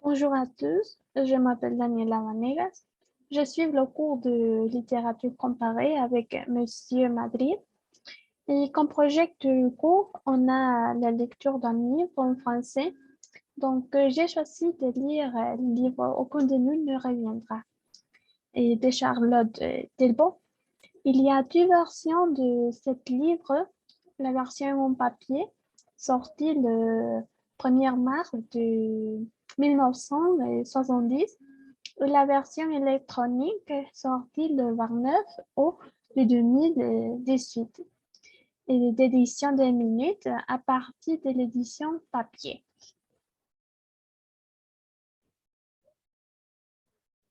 Bonjour à tous, je m'appelle Daniela Vanegas. Je suis le cours de littérature comparée avec Monsieur Madrid. Et comme projet du cours, on a la lecture d'un livre en français. Donc, j'ai choisi de lire le livre Au contenu ne reviendra et de Charlotte Delbo. Il y a deux versions de ce livre. La version en papier, sortie le 1er mars de 1970, et la version électronique, sortie le 29 août de 2018, et d'édition de minutes à partir de l'édition papier.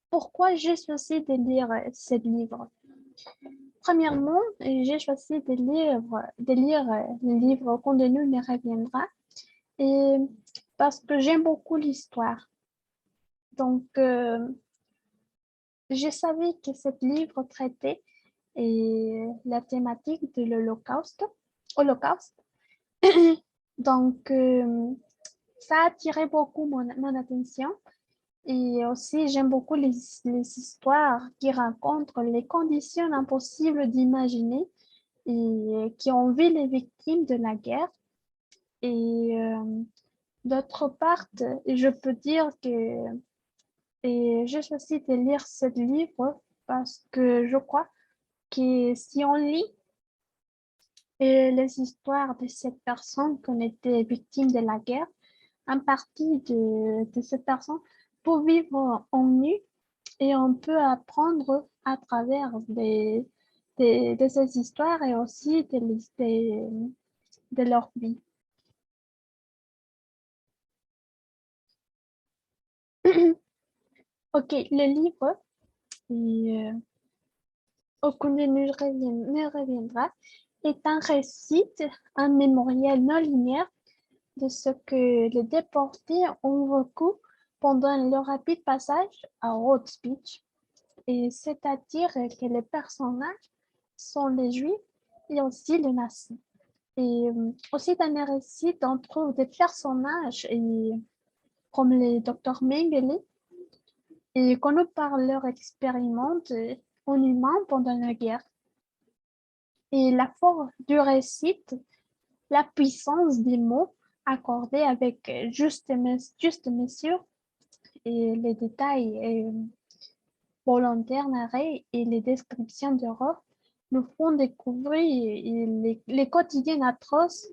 Pourquoi j'ai choisi de lire ce livre? Premièrement, j'ai choisi de lire le livre Au contenu ne reviendra et parce que j'aime beaucoup l'histoire. Donc, je savais que ce livre traitait la thématique de Holocauste. Donc, ça a attiré beaucoup mon attention. Et aussi, j'aime beaucoup les histoires qui racontent les conditions impossibles d'imaginer et qui ont vu les victimes de la guerre. Et d'autre part, je peux dire que j'ai choisi de lire ce livre parce que je crois que si on lit les histoires de cette personne qui ont été victimes de la guerre, une partie de cette personne peut vivre en nu et on peut apprendre à travers de ces histoires et aussi de leur vie. Ok, le livre, et, aucun ne ne reviendra, est un récit, un mémorial non linéaire de ce que les déportés ont vécu pendant leur rapide passage à Auschwitz, et c'est-à-dire que les personnages sont les Juifs et aussi les nazis. Et aussi dans les récits, on trouve des personnages comme les docteurs Mengele et connus par leur expérimente en humain pendant la guerre. Et la force du récit, la puissance des mots accordés avec juste mesure et les détails volontaires narrés et les descriptions d'horreur nous font découvrir les quotidiens atroces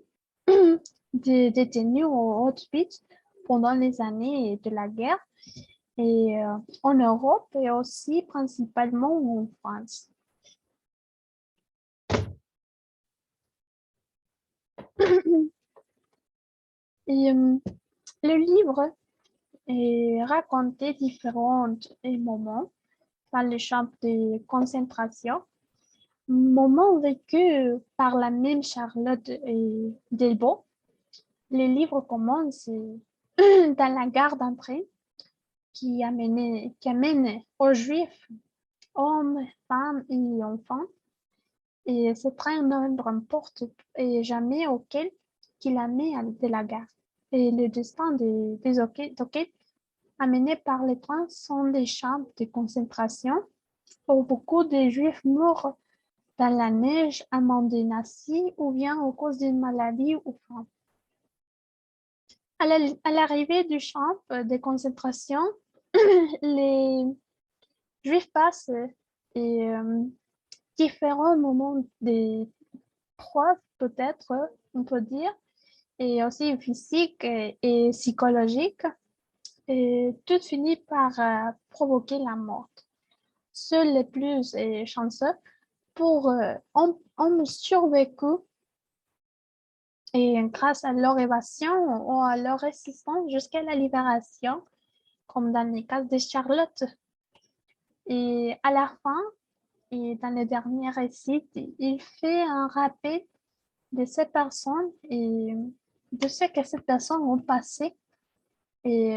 des détenus au Auschwitz pendant les années de la guerre et en Europe et aussi principalement en France. Et, le livre est raconté différents moments dans les champs de concentration, moments vécus par la même Charlotte Delbo. Le livre commence dans la gare d'entrée qui amène aux Juifs, hommes, femmes et enfants. Et ce train n'importe et jamais auquel qu'il amène de la gare. Et le destin des occupés amenés par les trains sont des champs de concentration où beaucoup de Juifs meurent dans la neige à main des nazis ou bien à cause d'une maladie ou faim. À l'arrivée du champ de concentration, les Juifs passent et, différents moments de preuve, peut-être, on peut dire, et aussi physique et psychologique, et tout finit par provoquer la mort. Seuls les plus chanceux pour ont survécu et grâce à leur évasion ou à leur résistance jusqu'à la libération, comme dans le cas de Charlotte. Et à la fin, et dans le dernier récit, il fait un rappel de ces personnes et de ce que ces personnes ont passé. Et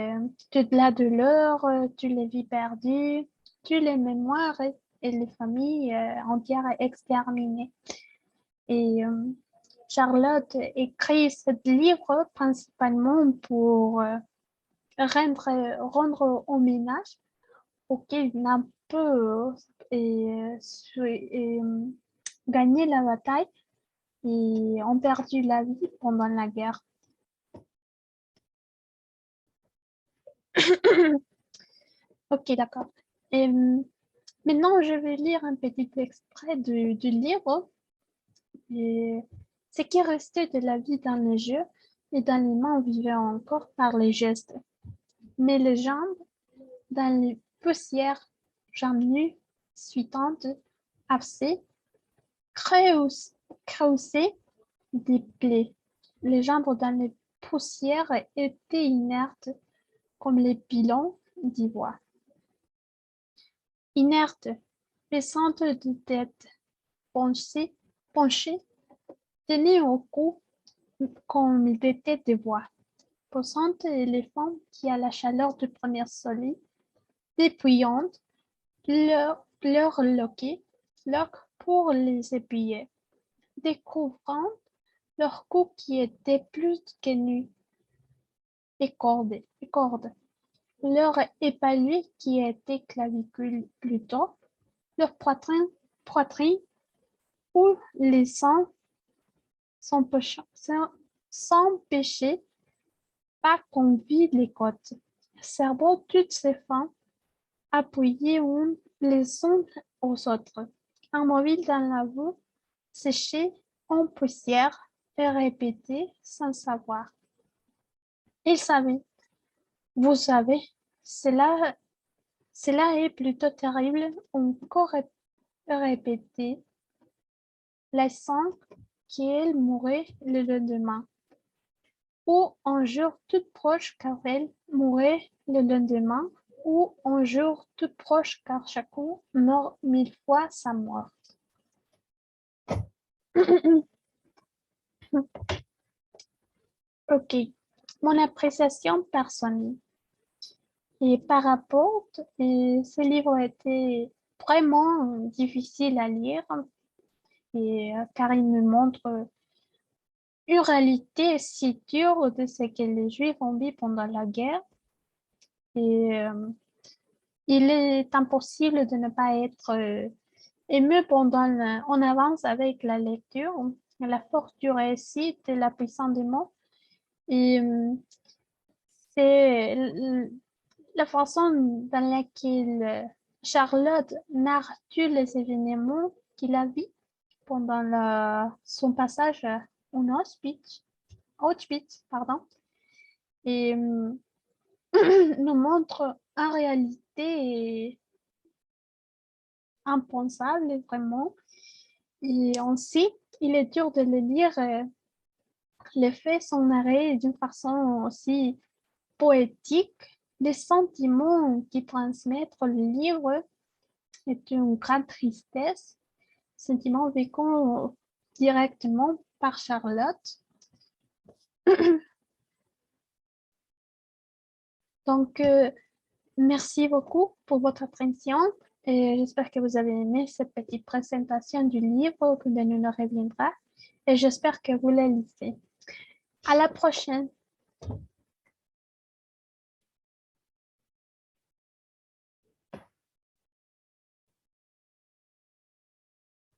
toute la douleur, toutes les vies perdues, toutes les mémoires et les familles entières exterminées. Et Charlotte écrit ce livre principalement pour rendre hommage auquel n'a peu gagné la bataille et ont perdu la vie pendant la guerre. Ok, d'accord. Et maintenant, je vais lire un petit extrait du livre. Et ce qui restait de la vie dans les jeux et dans les mains vivaient encore par les gestes. Mais les jambes, dans les poussières, jambes nues, suitantes, abcées, creussaient des plaies. Les jambes dans les poussières étaient inertes comme les pilons d'ivoire. Inertes, baissantes de tête, penchées, tenaient au cou comme des têtes de bois. Possantes éléphants qui, à la chaleur du premier soleil, dépouillant leur loques pour les épier, découvrant leur cou qui était plus que nu et cordes, leur épaulé qui était clavicule plutôt, leur poitrine où les sangs s'empêchaient pas qu'on vide les côtes, servant toutes ces femmes appuyées les unes aux autres, immobiles dans la boue, séchées en poussière et répétées sans savoir. Il savait, vous savez, cela, cela est plutôt terrible, encore répété, laissant qu'elle mourrait le lendemain. Ou un jour tout proche car elle mourrait le lendemain, ou un jour tout proche car chacun meurt 1000 fois sa mort. Ok, mon appréciation personnelle. Et par rapport, ce livre était vraiment difficile à lire car il me montre une réalité si dure de ce que les Juifs ont vécu pendant la guerre. Et il est impossible de ne pas être ému en avance avec la lecture, la force du récit et la puissance des mots. Et c'est la façon dans laquelle Charlotte narre tous les événements qu'il a vus pendant son passage en Auschwitz, pardon, et nous montre en réalité impensable vraiment. Et ainsi, il est dur de le lire. Les faits sont narrés d'une façon aussi poétique. Les sentiments qui transmettent le livre est une grande tristesse, sentiment vécu directement par Charlotte. Donc, merci beaucoup pour votre attention et j'espère que vous avez aimé cette petite présentation du livre que nous nous reviendra et j'espère que vous la lisez. À la prochaine.